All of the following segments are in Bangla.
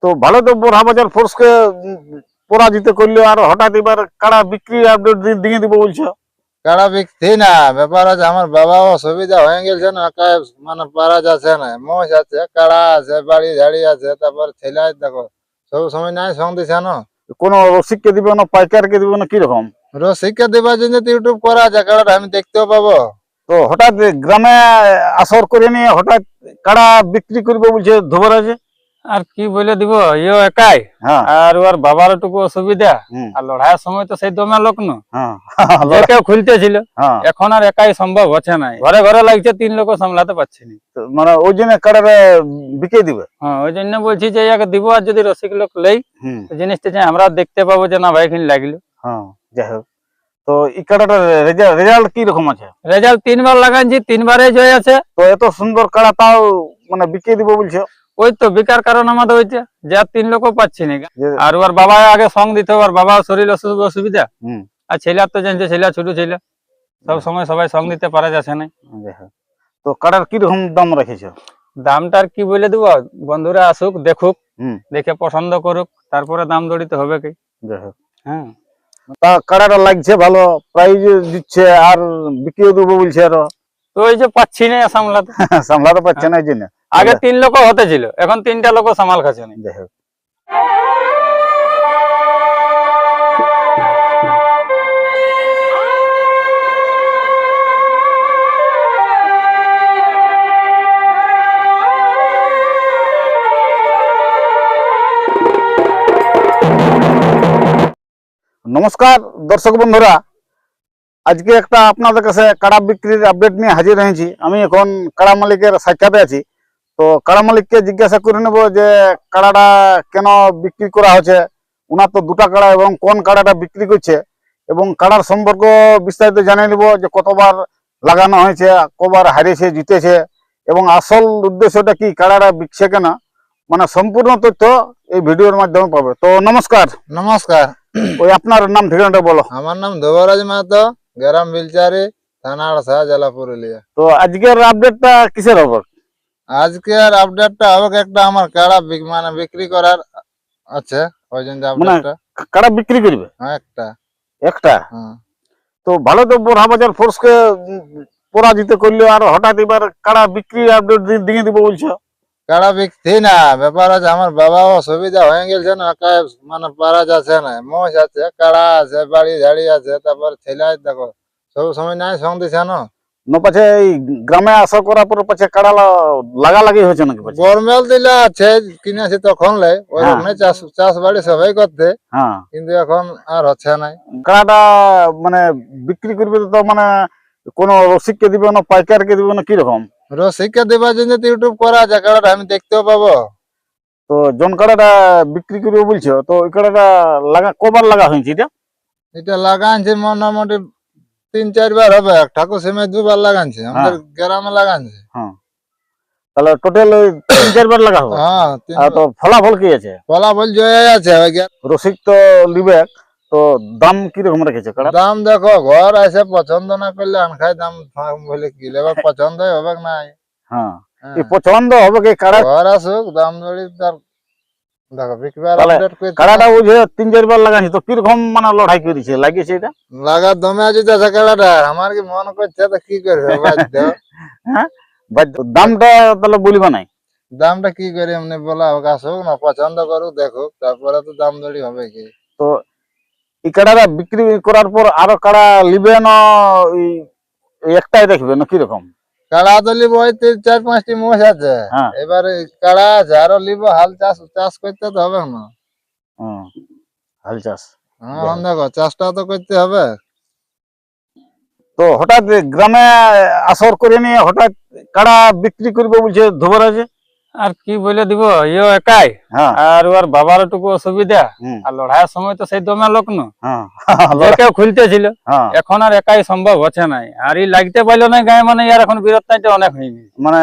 তো ভালো তো বোরহাবাজার ফোর্সকে পরাজিত করলো, আর হঠাৎ এবার কাড়া বিক্রি আপডেট দিয়ে দিব বলছো। কাড়া বিকতি না, ব্যাপার আছে আমার বাবাও অসুবিধা হয়ে গেছে না, মানে পারা যাচ্ছে না। মোষ আছে, কাড়া আছে, বাড়ি ঝাড়ি আছে, তারপর ছেলে দেখো সব সময় নাই সঙ্গ দিছে না। কোনো রসিককে দিবে না, পাইকারকে দিবে না, কিরকম? শিক্ষা দেবার জন্য তো ইউটিউব করা আছে, কাড়াটা আমি দেখতেও পাবো। তো হঠাৎ গ্রামে আসর করে নিয়ে হঠাৎ কাড়া বিক্রি করবে বলছে ধোবরাজে। আর কি বলে দিব, ইও একাই হ্যাঁ আর ওর বাবার একটু অসুবিধা। হুম, আর লড়াইয়ের সময় তো সেই দমে লোক না, হ্যাঁ যে কেউ খুলতেছিল। হ্যাঁ, এখন আর একাই সম্ভব হচ্ছে না, ঘরে ঘরে লাগছে, 3 লোক সামলাতে পারছি না। তো মানে ওই জন্য কাড়াটা বিকে দিবে। হ্যাঁ, ওই জন্য বলছি যে ইয়াকে দিব, আর যদি রসিক লোক লেই হুম, তো জিনিসটা চাই আমরা দেখতে পাবো যে না ভাই এখানে লাগলো। হ্যাঁ, যাই হোক। তো এই কাড়াটার রেজাল্ট কি রকম আছে? রেজাল্ট 3 বার লাগাইছি, 3 বারে জয় আছে। তো এত সুন্দর কাড়া তাও মানে বিকে দিব বলছো? ওই তো বিকার কারণ আমাদের হয়েছে যে আর 3 লোকও পাচ্ছি না। যে- আর ওর বাবা আগে সঙ্গ দিতে হবে, আর বাবার শরীর অসুবিধা। হুম, আর ছেলে তো জানছে, ছেলে ছোট ছেলে, সব সময় সবাই সঙ্গ দিতে পারা যাচ্ছে না। যাই হোক। তো কাড়ার কি রকম দাম রেখেছো? দামটা আর কি বলে দেবো, বন্ধুরা আসুক দেখুক, হুম, দেখে পছন্দ করুক, তারপরে দাম দড়িতে হবে কি। যাই হোক। হ্যাঁ, তা কাড়াটা লাগছে ভালো, প্রাইজ দিচ্ছে, আর বিক্রিও দেবো বলছে আরো। তো ওই যে পাচ্ছি না সামলাতে। সামলাতে পারছে না এই জন্য। আগে 3 লোক হতে ছিল, এখন 3টা লোক সামাল খাচ্ছে না। যাই হোক। নমস্কার দর্শক বন্ধুরা, আজকে একটা আপনাদের কাছে কাড়া বিক্রির আপডেট নিয়ে হাজির হয়েছি। আমি এখন কাড়া মালিকের সাক্ষাতে আছি। তো কাড়া মালিককে জিজ্ঞাসা করে নেব যে কাড়াটা কেন বিক্রি করা হচ্ছে, ওনার তো দুটা কাড়া, এবং কোন কাড়াটা বিক্রি করছে, এবং কাড়ার সম্পর্ক বিস্তারিত জানিয়ে নেব যে কতবার লাগানো হয়েছে, কবার হারিয়েছে জিতেছে, এবং আসল উদ্দেশ্যটা কি, কাড়াটা বিকছে কেন, মানে সম্পূর্ণ তথ্য এই ভিডিওর মাধ্যমে পাবে। তো নমস্কার, নমস্কার, ওই আপনার নাম ঠিকানাটা বলো। আমার নাম ধোবরাজ মাহাতো, গ্রাম বিলচারি, থানা আড়সা, জেলা পুরুলিয়া। তো আজকের আপডেটটা কিসের হবে? আজকের আপডেটটা হবে একটা আমার কাড়া মানে বিক্রি করার আছে, ওই জন্য আপডেটটা। কাড়া বিক্রি করবে হ্যাঁ, একটা। একটা। হ্যাঁ, তো ভালো তো বোরহাবাজার ফোর্সকে পরাজিত করলো, আর হঠাৎ এবার কাড়া বিক্রি আপডেট দিয়ে দিব বলছো। কাড়া বিকতি না, ব্যাপার আছে আমার বাবাও অসুবিধা হয়ে গেছে না, মানে পারা যাচ্ছে না। মোষ আছে, কাড়া আছে, বাড়ি ঝাড়ি আছে, তারপর ছেলে দেখো সব সময় নাই সঙ্গ দিছে না। পাছে এই গ্রামে আসা করার পর পাছে কাড়া লাগালাগি হয়েছে নাকি পাছে? গরমেল দিলে আছে, কিনেছি তখন লাই ওই হ্যাঁ। রকমই চাষ বাড়ি সবাই করতে, হ্যাঁ, কিন্তু এখন আর হচ্ছে নাই। কাড়াটা মানে বিক্রি করবে তো মানে কোনো রসিককে দিবে না, পাইকারকে দিবে না, কিরকম? শিক্ষা দেবার জন্য তো ইউটিউব করা আছে, কাড়াটা আমি দেখতেও পাবো। তো জন কাড়াটা বিক্রি করবে বলছো, তো ওই কাড়াটা কবার লাগা হয়েছে এটা? এটা লাগানছে মোটামুটি 3-4 বার হবে। ঠাকুর সিমে 2 বার লাগানছে, আমাদের গ্রামে লাগানছে। হ্যাঁ, তাহলে টোটাল 3-4 বার লাগা হবে। হ্যাঁ, আর তো ফলাফল কি আছে? ফলাফল জয় আছে। রসিক তো লিবে, তো দাম কিরকম রেখেছে কাড়া? দাম দেখো, ঘর আছে, পছন্দ না করলে আনখাই দাম বলে কি এবার পছন্দ হবে না। হ্যাঁ, হ্যাঁ, এই পছন্দ হবে কি কাড়া? ঘর আসুক, দাম দড়ি তার দেখো বিকবার তাহলে আপডেট করে কাড়াটা বুঝে 3-4 বার লাগাইছে, তো কিরকম মানে লড়াই করেছে, লাগিয়েছে এটা? লাগার দমে আছে চাষা কাড়াটা। আমার কি মন করছে তো কি করবে বাধ্য। হ্যাঁ, দামটা তাহলে বলিবা নাই? দামটা কি করে এমনি বলা হোক, আসুক না, পছন্দ করুক, দেখুক, তারপরে তো দাম দড়ি হবে কি। তো এই কাড়াটা বিক্রি করার পর আরো কাড়া লিবে না, ওই একটাই দেখবে না, কিরকম? কাড়া তো লিব ওই 4-5টি মোষ আছে, হ্যাঁ, এবারে কাড়া আছে আরো লিব, হাল চাষ করতে তো হবে না। হুম, হাল চাষ। হ্যাঁ, দেখো চাষটা তো করতে হবে। তো হঠাৎ গ্রামে আসর করে নিয়ে হঠাৎ কাড়া বিক্রি করবে বলছে ধোবরাজে। আর কি বলে দিব, ইও একাই হ্যাঁ, আর ওর বাবার একটু অসুবিধা। হুম, আর লড়াইয়ের সময় তো সেই দমে লোক না, হ্যাঁ, যে কেউ খুলতেছিল। হ্যাঁ, এখন আর একাই সম্ভব হচ্ছে না, আর ই লাগতে পারলো না গায়ে, মানে ইয়ার এখন বিরোধটা অনেক হয়ে গেছে। মানে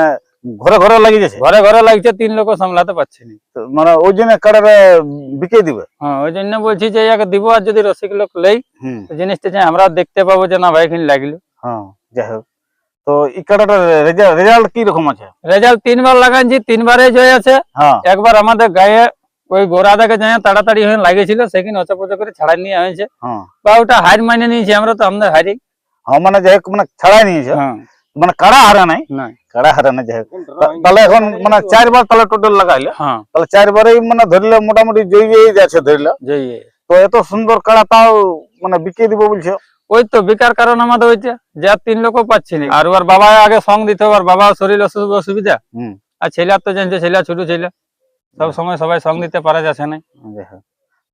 ঘরে ঘরে লাগিয়ে গেছে। ঘরে ঘরে লাগছে, 3 লোক সামলাতে পারছি না। তো মানে ওই জন্য কাড়াটা বিকে দিবে। হ্যাঁ, ওই জন্য বলছি যে ইয়াকে দিব, আর যদি রসিক লোক লেই হুম, তো জিনিসটা চাই আমরা দেখতে পাবো যে না ভাই এখানে লাগলো। হ্যাঁ, যাই হোক। তো এই কাড়াটার রেজাল্ট কি রকম আছে? রেজাল্ট 3 বার লাগাইছি, 3 বারে জয় আছে। হ্যাঁ, একবার আমাদের গায়ে ওই গোড়াদাকে যাই তাড়াতাড়ি হয়ে লাগেছিল সেখানে অচপচ করে ছাড়াই নিয়ে হয়েছে, হ্যাঁ বা ওটা হার মাইনে নিয়েছি আমরা, তো আমাদের হারি। হ্যাঁ মানে যাই হোক মানে ছাড়াই নিয়েছে, হ্যাঁ মানে কাড়া হারে নাই, না কাড়া হারে নাই। যাই হোক তাহলে এখন মানে 4 বার তাহলে টোটাল লাগাইলে, হ্যাঁ তাহলে 4 বারেই মানে ধরলে মোটামুটি জয়ী যাচ্ছে ধরলে। যেই তো এত সুন্দর কাড়া তাও মানে বিকিয়ে দিব বলছো? ওই তো বেকার কারণ আমাদের হয়েছে যে আর 3 লোকও পাচ্ছি না। আর ওর বাবা আগে সঙ্গ দিতে হবে, আর বাবা শরীর অসুবিধা, হুম আর ছেলের তো জানছে ছেলে ছোট ছেলে, সব সময় সবাই সঙ্গ দিতে পারা যাচ্ছে না। যাই হোক।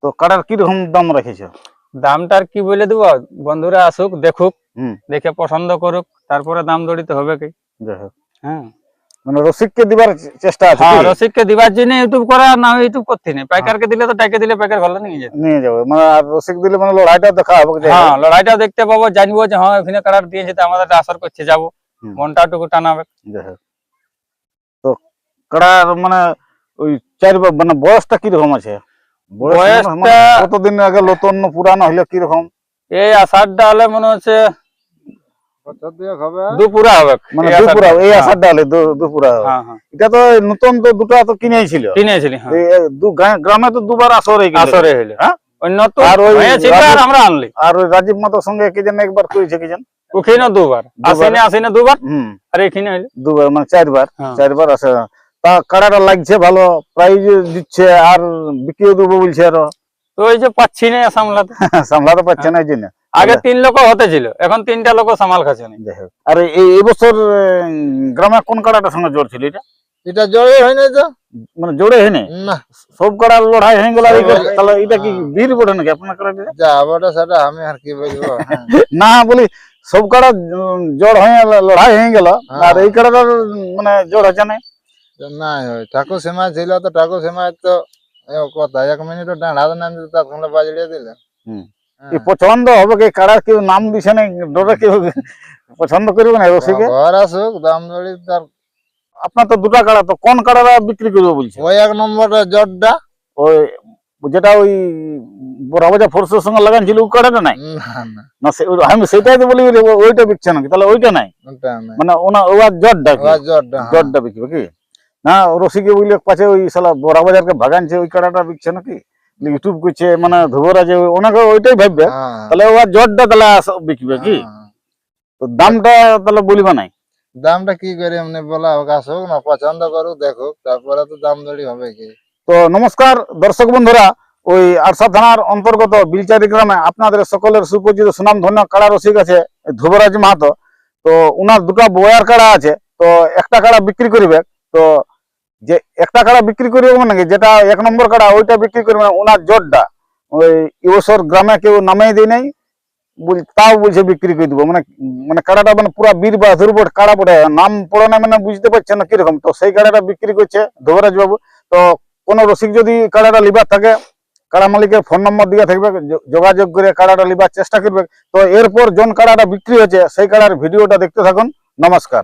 তো কাড়ার কিরকম দাম রেখেছো? দামটার কি বলে দেবো, বন্ধুরা আসুক দেখুক, হুম দেখে পছন্দ করুক, তারপরে দাম দড়িতে হবে কি। যাই হোক হ্যাঁ মানে রসিককে দিবার চেষ্টা আছে হ্যাঁ কি? রসিককে দিবার জন্য ইউটিউব করা, না ইউটিউব করতে নেই, পাইকারকে দিলে তো টাইকে দিলে পাইকার ঘরে নিয়ে যেত। নিয়ে যাবে মানে, আর রসিক দিলে মানে লড়াইটা দেখা হবে। যাই হোক। হ্যাঁ লড়াইটা দেখতে পাবো, জানবো যে হ্যাঁ এখানে কারার দিয়েছে তো আমাদের আসর করছে, যাবো হুম। মনটাটুকু টানাবে। যাই হোক। তো কাড়ার মানে ওই 4 বার মানে বয়সটা কিরকম আছে? বয়স মানে বয়সটা- কতদিন আগে নতুন পুরানো হইলে কিরকম? এই আষাঢ়টা হলে মনে হচ্ছে বছর দুয়েক হবে। দুপুরা হবে, মানে এই দুপুরা, আষাঢ়টা। এই হ্যাঁ, আষাঢ়টা হলে দুপুরা হবে। হ্যাঁ হ্যাঁ এটা তো নতুন তো দুটো তো কিনেছিল, কিনেছিলি, হ্যাঁ গ্রামে তো দুবার আসর হয়ে গেল। আসরে হইলে হ্যাঁ? ওই নতুন আর ওই হয়েছিল আর রাজীব- আমরা আনলি আর ওই রাজীব মাতার সঙ্গে কি যেন একবার করেছে কি যেন? ওখানে দুবার, আসিনে দুবার, হুম আর এখানে হইলে দুবার মানে 4 বার, হ্যাঁ। 4 বার আসে। তা কাড়াটা লাগছে ভালো, প্রাইজ দিচ্ছে আর বিক্রিও দেবো বলছে আরো। তো ওই যে পাচ্ছি না সামলাতে। সামলাতে পারছে না এই জন্য। আগে 3 লোক হতে ছিল, এখন 3টা লোক সামাল খাচ্ছে না। যাই হোক। আর এই বছর গ্রামে কোন কাড়াটার সঙ্গে জোর ছিল এটা? এটা জয় হয় নাই তো মানে জোরে হয়নি, না, সব কাড়ার লড়াই হয়ে গেল। আর সব লড়াই- তাহলে এটা কি বীর বটে নাকি আপনার কাড়াটা? যা বটে সেটা আমি আর কি বলবো। হ্যাঁ। না বলি সব কাড়া জোর হয়ে লড়াই হয়ে গেল, আর এই কাড়াটার মানে জোর হচ্ছে না। তো নাই হয়, ঠাকুর সীমায় ছিল তো ঠাকুর সীমায় তো কথা 1 মিনিট ডাঁড়া না দিতে তৎক্ষণে বাজড়িয়ে দিলে। হুম। হ্যাঁ। কি পছন্দ হবে কি কাড়ার কেউ নাম দিছে না, ডরে কেউ পছন্দ করবে না রসিকে? ঘর আসুক দাম দড়ি তার আপনার তো দুটা কাড়া, তো কোন কাড়াটা বিক্রি করবে বলছে? ওই 1 নম্বর জটটা। ওই যেটা ওই বড়বাজার ফোর্সের সঙ্গে লাগানছিল ওই কাড়াটা নাই? না না না আমি সেটাই তো বলি, ওইটা বিকছে নাকি? তাহলে ওইটা নাই, ওটা নাই, মানে ওর জটটা কি? ওই জটটা। হ্যাঁ। জটটা বিকবে কি না? রসিকে বুঝলে পাছে ওই শালা বড়বাজারকে ভাগানছে, ওই কাড়াটা বিকছে নাকি? ইউটিউব করছে মানে ধুবরা যে ওনাকে ওইটাই ভাববে, হ্যাঁ। তাহলে ওর জটটা তাহলে বিকবে কি? হ্যাঁ। তো দামটা তাহলে বলিবা নাই? দামটা কি করে এমনি বলা হোক, আসুক না পছন্দ করুক দেখুক, তারপরে তো দাম দড়ি হবে কি। তো নমস্কার দর্শক বন্ধুরা, ওই আরসা থানার অন্তর্গত বিলচারি গ্রামে আপনাদের সকলের সুপরিচিত সুনাম ধন্য কাড়া রসিক আছে ধ্রুবরাজ মাহাতো। তো উনার দুটা বয়ার কাড়া আছে, তো একটা কাড়া বিক্রি করিবে। তো যে একটা কাড়া বিক্রি করিবে মানে কি, যেটা 1 নম্বর কাড়া ওইটা বিক্রি করবে না, ওনার জটটা ওই এবছর গ্রামে কেউ নামেই দেয় নাই, তাও বলছে বিক্রি করে দিব। মানে মানে কাড়াটা মানে পুরা বীর বা ধ্রুবট কাড়া পড়ে, নাম পড়ে না মানে বুঝতে পারছেন না কিরকম। তো সেই কাড়াটা বিক্রি করছে ধ্রুবরাজ বাবু। তো কোন রসিক যদি কাড়াটা লিবার থাকে, কাড়া মালিকের ফোন নম্বর দিয়ে থাকবে, যোগাযোগ করে কাড়াটা লিবার চেষ্টা করবে। তো এরপর জন কাড়াটা বিক্রি হয়েছে সেই কাড়ার ভিডিওটা দেখতে থাকুন। নমস্কার।